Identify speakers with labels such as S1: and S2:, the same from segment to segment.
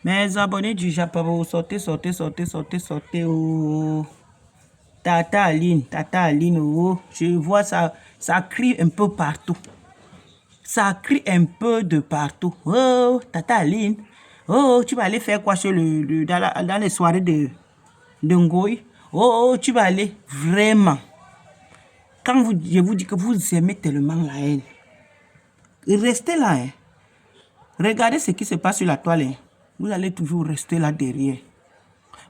S1: Mes abonnés du Japon, sortez, sortez, sortez, sortez, sortez. Oh. Tata Aline, oh. Je vois ça, ça crie un peu partout. Ça crie un peu de partout. Oh, Tata Aline. Oh, tu vas aller faire quoi sur dans les soirées de Ngoï? Oh, tu vas aller vraiment. Quand je vous dis que vous aimez tellement la haine, restez là. Hein. Regardez ce qui se passe sur la toile. Hein. Vous allez toujours rester là derrière.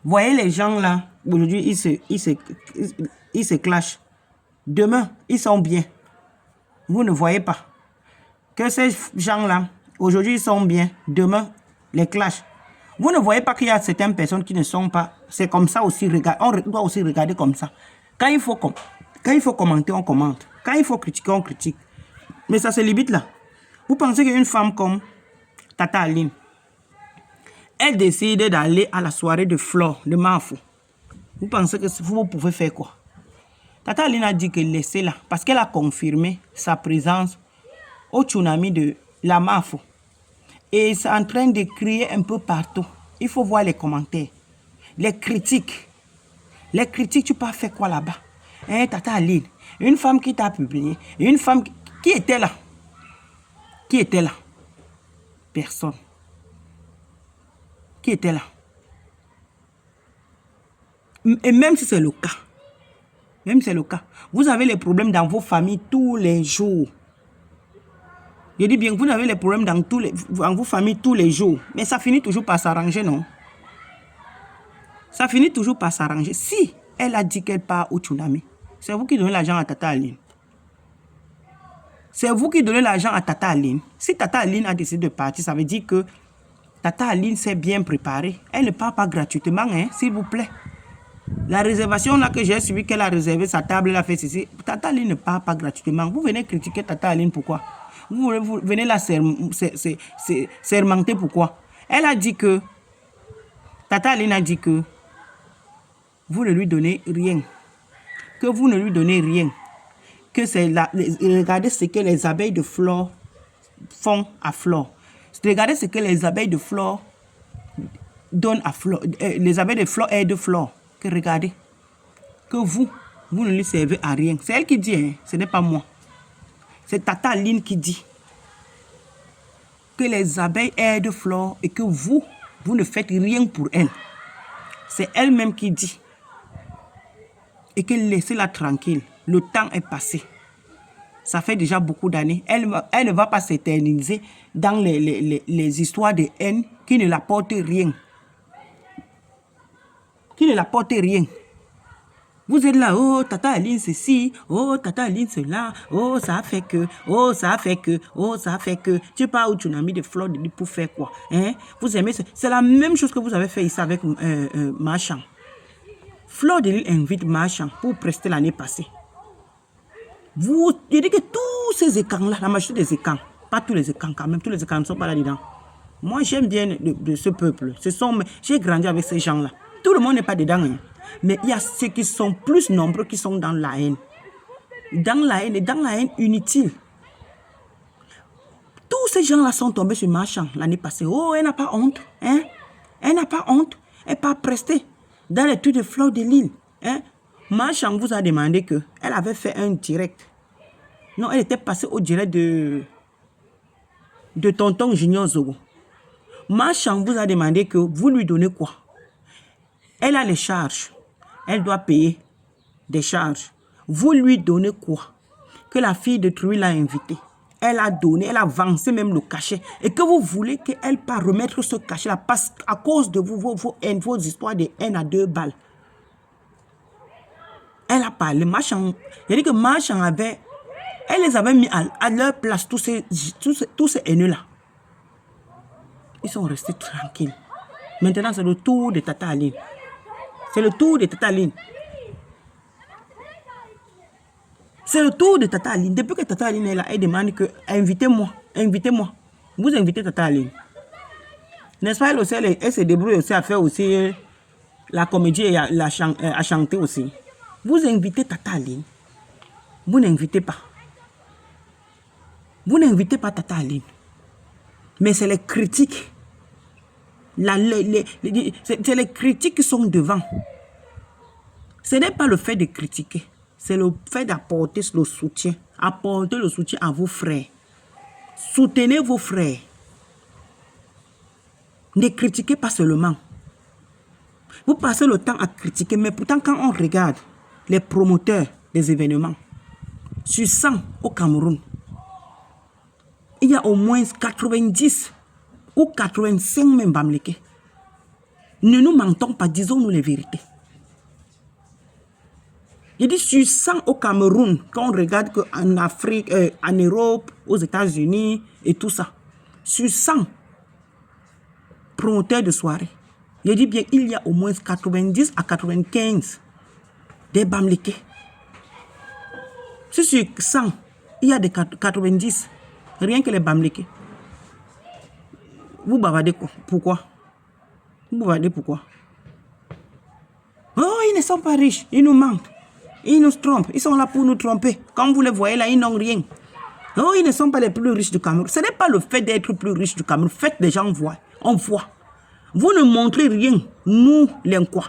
S1: Voyez les gens là, aujourd'hui, ils se clashent. Demain, ils sont bien. Vous ne voyez pas que ces gens-là, aujourd'hui, ils sont bien. Demain, les clashs. Vous ne voyez pas qu'il y a certaines personnes qui ne sont pas. C'est comme ça aussi. On doit aussi regarder comme ça. Quand il faut commenter, on commente. Quand il faut critiquer, on critique. Mais ça se limite là. Vous pensez qu'une femme comme Tata Aline, elle décide d'aller à la soirée de Flore, de Mafou. Vous pensez que vous pouvez faire quoi? Tata Aline a dit que laissez-la parce qu'elle a confirmé sa présence au tsunami de la Mafou. Et c'est en train de crier un peu partout. Il faut voir les commentaires. Les critiques. Les critiques, tu peux faire quoi là-bas? Hein, Tata Aline, une femme qui t'a publié, une femme qui était là. Qui était là? Personne. Qui était là? Et même si c'est le cas, vous avez les problèmes dans vos familles tous les jours. Je dis bien que vous avez les problèmes dans vos familles tous les jours. Mais ça finit toujours par s'arranger, non? Ça finit toujours par s'arranger. Si elle a dit qu'elle part au tsunami, c'est vous qui donnez l'argent à Tata Aline. C'est vous qui donnez l'argent à Tata Aline. Si Tata Aline a décidé de partir, ça veut dire que Tata Aline s'est bien préparée. Elle ne part pas gratuitement, hein, s'il vous plaît. La réservation là que j'ai suivi, qu'elle a réservé sa table, elle a fait ceci. Tata Aline ne part pas gratuitement. Vous venez critiquer Tata Aline, pourquoi? Vous venez la sermenter, pourquoi? Elle a dit que, Tata Aline a dit que vous ne lui donnez rien. Que vous ne lui donnez rien. Que c'est là, regardez ce que les abeilles de Flore font à Flore. Regardez ce que les abeilles de Flore donnent à Flore. Les abeilles de Flore aident Flore. Que regardez. Que vous ne lui servez à rien. C'est elle qui dit, hein, ce n'est pas moi. C'est Tata Aline qui dit que les abeilles aident Flore et que vous ne faites rien pour elle. C'est elle-même qui dit. Et que laissez-la tranquille. Le temps est passé. Ça fait déjà beaucoup d'années. Elle ne va pas s'éterniser dans les histoires de haine qui ne l'apportent rien. Qui ne l'apportent rien. Vous êtes là, oh, Tata Aline ceci, oh, Tata Aline cela, oh, ça a fait que, oh, ça a fait que, oh, ça a fait que. Tu pars au tsunami de Flore de Lys pour faire quoi? Hein? Vous aimez ça? C'est la même chose que vous avez fait ici avec Marchand. Flore de Lys invite Marchand pour prester l'année passée. Vous dites que tous ces écrans-là, la majorité des écrans, pas tous les écrans quand même, tous les écrans ne sont pas là-dedans. Moi, j'aime bien de ce peuple. J'ai grandi avec ces gens-là. Tout le monde n'est pas dedans. Hein. Mais il y a ceux qui sont plus nombreux qui sont dans la haine. Dans la haine et dans la haine inutile. Tous ces gens-là sont tombés sur Marchand l'année passée. Oh, elle n'a pas honte. Hein? Elle n'a pas honte. Elle n'a pas presté dans les trucs de Flore de Lys. Hein? Marchand vous a demandé qu'elle avait fait un direct. Non, elle était passée au direct de Tonton Junior Zogo. Marchand vous a demandé que vous lui donnez quoi? Elle a les charges. Elle doit payer des charges. Vous lui donnez quoi? Que la fille de Truy l'a invitée. Elle a donné, elle a avancé même le cachet. Et que vous voulez qu'elle pas remettre ce cachet-là parce qu'à cause de vous, vos histoires de haine à 2 balles. Elle a parlé. Marchand, il a dit que Marchand avait... Elle les avait mis à leur place, tous ces haineux-là. Ils sont restés tranquilles. Maintenant, c'est le tour de Tata Aline. C'est le tour de Tata Aline. C'est le tour de Tata Aline. Depuis que Tata Aline est là, elle demande que invitez-moi, invitez-moi. Vous invitez Tata Aline. N'est-ce pas, elle se débrouille aussi à faire aussi la comédie et à chanter aussi. Vous invitez Tata Aline. Vous n'invitez pas. Vous n'invitez pas Tata Aline. Mais c'est les critiques. C'est les critiques qui sont devant. Ce n'est pas le fait de critiquer. C'est le fait d'apporter le soutien. Apporter le soutien à vos frères. Soutenez vos frères. Ne critiquez pas seulement. Vous passez le temps à critiquer, mais pourtant quand on regarde les promoteurs des événements, sur 100 au Cameroun, il y a au moins 90 ou 85 même Bamileke. Ne nous mentons pas, disons-nous les vérités. Je dis sur 100 au Cameroun, quand on regarde qu'en Afrique, en Europe, aux États-Unis et tout ça, sur 100 promoteurs de soirée, je dis bien, il y a au moins 90 à 95 des Bamileke. Si sur 100, il y a des 90, rien que les Bamileke. Vous bavardez quoi? Pourquoi? Vous bavardez pourquoi? Oh, ils ne sont pas riches, ils nous mentent. Ils nous trompent, ils sont là pour nous tromper. Comme vous les voyez là, ils n'ont rien. Oh, ils ne sont pas les plus riches du Cameroun. Ce n'est pas le fait d'être plus riche du Cameroun. Faites les gens voir. On voit. Vous ne montrez rien. Nous, les quoi.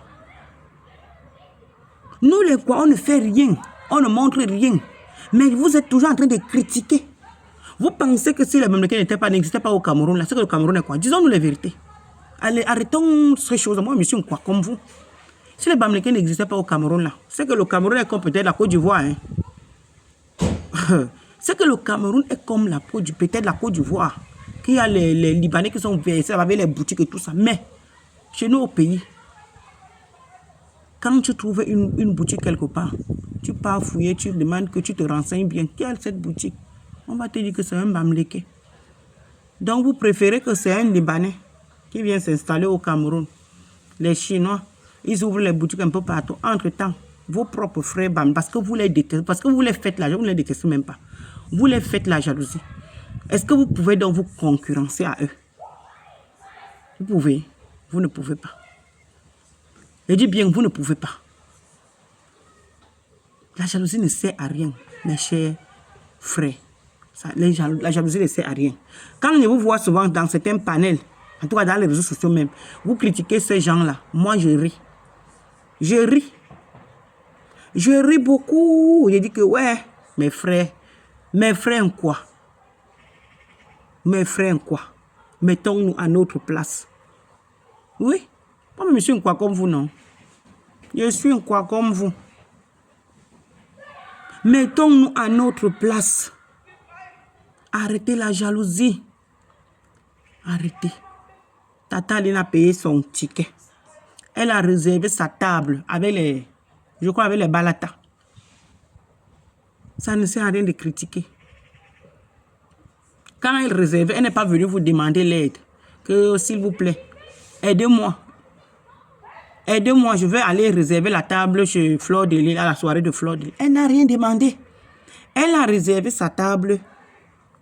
S1: Nous, les quoi, on ne fait rien. On ne montre rien. Mais vous êtes toujours en train de critiquer. Vous pensez que si les Bamileke n'existaient pas au Cameroun, là, c'est que le Cameroun est quoi? Disons-nous les vérités. Allez, arrêtons ces choses. Moi, je suis quoi comme vous. Si les Bamileke n'existaient pas au Cameroun, là, c'est que le Cameroun est comme peut-être la Côte d'Ivoire. Hein. C'est que le Cameroun est comme peut-être la Côte d'Ivoire. Qu'il y a les Libanais qui sont versés avec les boutiques et tout ça. Mais, chez nous au pays, quand tu trouves une boutique quelque part, tu pars fouiller, tu demandes que tu te renseignes bien. Quelle est cette boutique? On va te dire que c'est un Bamileke. Donc, vous préférez que c'est un Libanais qui vient s'installer au Cameroun. Les Chinois, ils ouvrent les boutiques un peu partout. Entre-temps, vos propres frères, parce que vous les détestez, parce que vous les faites la jalousie, vous ne les détestez même pas. Vous les faites la jalousie. Est-ce que vous pouvez donc vous concurrencer à eux? Vous pouvez. Vous ne pouvez pas. Je dis bien, vous ne pouvez pas. La jalousie ne sert à rien, mes chers frères. La jalousie ne sert à rien. Quand je vous vois souvent dans certains panels, en tout cas dans les réseaux sociaux même, vous critiquez ces gens-là. Moi, je ris. Je ris. Je ris beaucoup. Je dis que, ouais, mes frères quoi? Mes frères quoi? Mettons-nous à notre place. Oui, moi, je suis quoi comme vous, non? Je suis quoi comme vous? Mettons-nous à notre place. Arrêtez la jalousie. Arrêtez. Tata Aline a payé son ticket. Elle a réservé sa table avec les, je crois avec les balatas. Ça ne sert à rien de critiquer. Quand elle réservait, elle n'est pas venue vous demander l'aide. Que s'il vous plaît, aidez-moi. Aidez-moi, je vais aller réserver la table chez Fleur de Lille, à la soirée de Fleur de Lille. Elle n'a rien demandé. Elle a réservé sa table.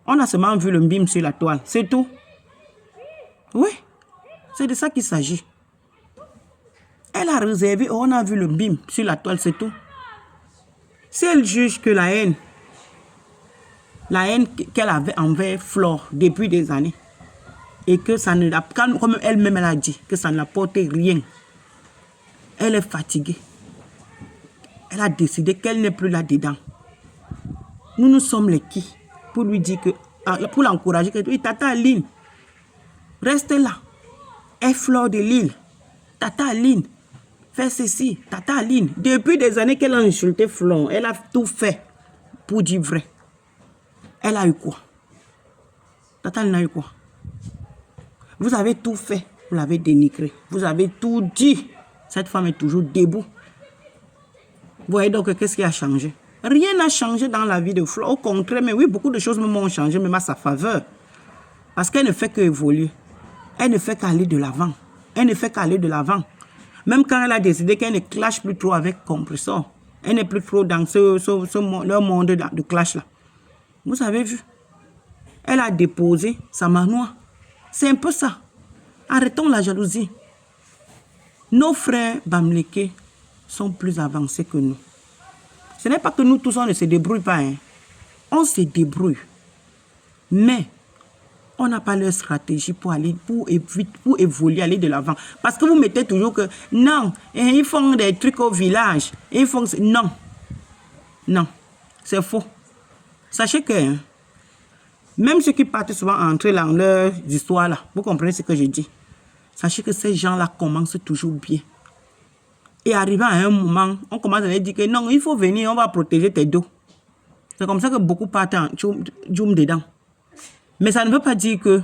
S1: On a seulement vu le bim sur la toile. C'est tout. Oui, c'est de ça qu'il s'agit. Elle a réservé, on a vu le bim sur la toile, c'est tout. Si elle juge que la haine qu'elle avait envers Flore depuis des années, et que ça ne l'a, comme elle-même elle a dit, que ça ne l'apporte rien, elle est fatiguée. Elle a décidé qu'elle n'est plus là-dedans. Nous sommes les qui pour lui dire que, pour l'encourager, que oui, Tata Aline, reste là. Et Fleur de Lille, Tata Aline, fais ceci, Tata Aline. Depuis des années qu'elle a insulté Fleur, elle a tout fait pour dire vrai. Elle a eu quoi? Tata Aline a eu quoi? Vous avez tout fait, vous l'avez dénigré. Vous avez tout dit. Cette femme est toujours debout. Vous voyez donc qu'est-ce qui a changé? Rien n'a changé dans la vie de Fleur. Au contraire, mais oui, beaucoup de choses m'ont changé, même à sa faveur. Parce qu'elle ne fait qu'évoluer. Elle ne fait qu'aller de l'avant. Elle ne fait qu'aller de l'avant. Même quand elle a décidé qu'elle ne clash plus trop avec Compressor. Elle n'est plus trop dans leur monde de clash là. Vous avez vu? Elle a déposé sa manoir. C'est un peu ça. Arrêtons la jalousie. Nos frères Bamileke sont plus avancés que nous. Ce n'est pas que nous tous on ne se débrouille pas. Hein. On se débrouille. Mais On n'a pas leur stratégie pour aller, pour évoluer, aller de l'avant. Parce que vous mettez toujours que, non, ils font des trucs au village. Ils font... Non. Non. C'est faux. Sachez que, hein, même ceux qui partent souvent entrer dans leurs histoires là, vous comprenez ce que je dis. Sachez que ces gens-là commencent toujours bien. Et arrivant à un moment, on commence à leur dire que non, il faut venir, on va protéger tes dos. C'est comme ça que beaucoup partent en djoum dedans. Mais ça ne veut pas dire que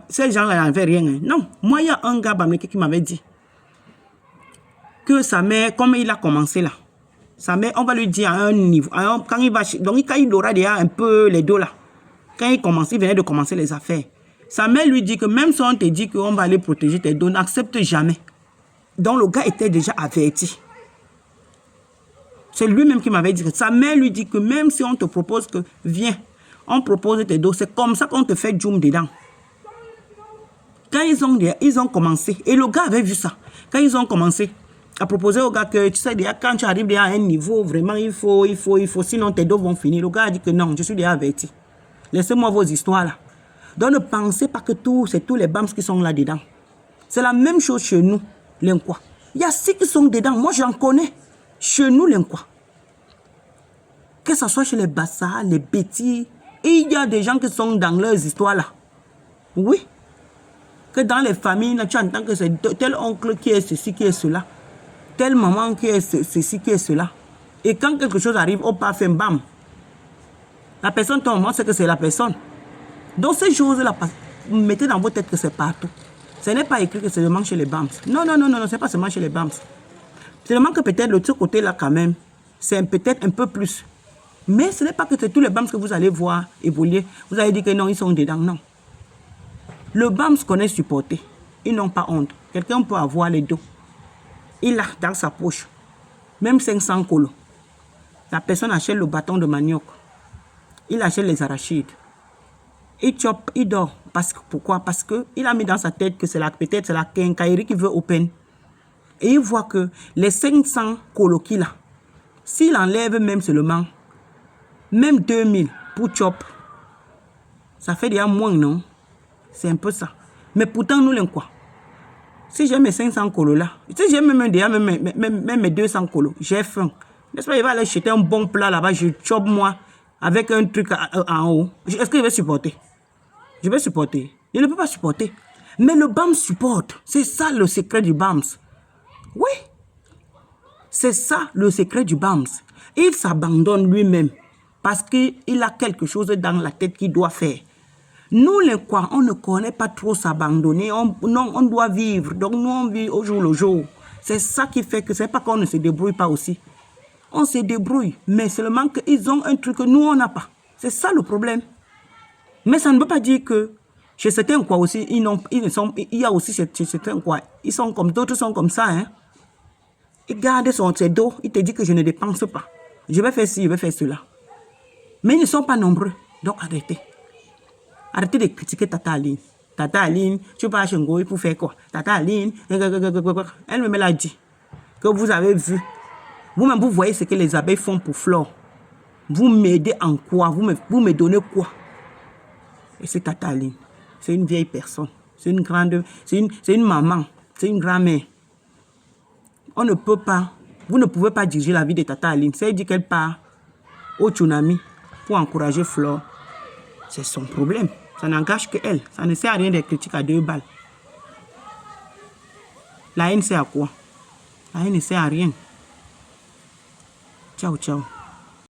S1: ces gens-là n'avaient rien. Hein. Non, moi, il y a un gars qui m'avait dit que sa mère, comme il a commencé là, sa mère, on va lui dire à un niveau, quand il aura déjà un peu les dos là, quand il venait de commencer les affaires, sa mère lui dit que même si on te dit qu'on va aller protéger tes dos, n'accepte jamais. Donc le gars était déjà averti. C'est lui-même qui m'avait dit que sa mère lui dit que même si on te propose que viens, on propose tes dos, c'est comme ça qu'on te fait djoum dedans. Quand ils ont commencé, et le gars avait vu ça, quand ils ont commencé à proposer au gars que tu sais déjà quand tu arrives déjà à un niveau, vraiment il faut, sinon tes dos vont finir. Le gars a dit que non, je suis déjà averti. Laissez-moi vos histoires là. Donc ne pensez pas que c'est tous les bams qui sont là-dedans. C'est la même chose chez nous, l'Inquois. Il y a ceux qui sont dedans, moi j'en connais. Chez nous, l'Inquois. Que ce soit chez les Bassa, les Betty, il y a des gens qui sont dans leurs histoires là. Oui. Que dans les familles, là, tu entends que c'est tel oncle qui est ceci, qui est cela. Telle maman qui est ceci, qui est cela. Et quand quelque chose arrive, on part faire bam. La personne tombe, on sait que c'est la personne. Donc ces choses-là, mettez dans votre tête que c'est partout. Ce n'est pas écrit que c'est seulement chez les BAMS. Non, non, non, non, c'est pas seulement chez les BAMS. C'est seulement que peut-être l'autre côté-là, quand même, c'est peut-être un peu plus. Mais ce n'est pas que c'est tous les BAMS que vous allez voir évoluer. Vous allez dire que non, ils sont dedans. Non. Le BAMS connaît supporter. Ils n'ont pas honte. Quelqu'un peut avoir les dos. Il a dans sa poche même 500 colos. La personne achète le bâton de manioc. Il achète les arachides. Il chope, il dort. Pourquoi? Parce qu'il a mis dans sa tête que peut-être c'est la quincaillerie qui veut open. Et il voit que les 500 colos qu'il a, s'il enlève même seulement, même 2000 pour chop, ça fait déjà moins, non? C'est un peu ça. Mais pourtant, nous, l'Inquois, si j'ai mes 500 colos là, si j'ai même mes 200 colos, j'ai faim. N'est-ce pas, il va aller acheter un bon plat là-bas, je chope moi, avec un truc en haut. Est-ce que je vais supporter? Je vais supporter. Je ne peux pas supporter. Mais le BAMS supporte. C'est ça le secret du BAMS. Oui. C'est ça le secret du BAMS. Il s'abandonne lui-même parce qu'il a quelque chose dans la tête qu'il doit faire. Nous, les quoi, on ne connaît pas trop s'abandonner. On doit vivre. Donc, nous, on vit au jour le jour. C'est ça qui fait que c'est pas qu'on ne se débrouille pas aussi. On se débrouille. Mais seulement qu'ils ont un truc que nous, on n'a pas. C'est ça le problème. Mais ça ne veut pas dire que chez certains quoi aussi, il y a aussi chez certains quoi, ils sont comme d'autres sont comme ça. Hein. Il garde ses dos, il te dit que je ne dépense pas. Je vais faire ci, je vais faire cela. Mais ils ne sont pas nombreux. Donc arrêtez. Arrêtez de critiquer Tata Aline. Tata Aline, tu vas à Chengoï pour faire quoi? Tata Aline, elle me l'a dit. Que vous avez vu. Vous-même, vous voyez ce que les abeilles font pour Flore. Vous m'aidez en quoi? Vous me donnez quoi? Et c'est Tata Aline. C'est une vieille personne. C'est une grande... C'est une maman. C'est une grand-mère. On ne peut pas... Vous ne pouvez pas diriger la vie de Tata Aline. C'est dit qu'elle part au tsunami pour encourager Flore. C'est son problème. Ça n'engage que elle. Ça ne sert à rien des critiques à 2 balles. La haine sert à quoi? La haine ne sert à rien. Ciao, ciao.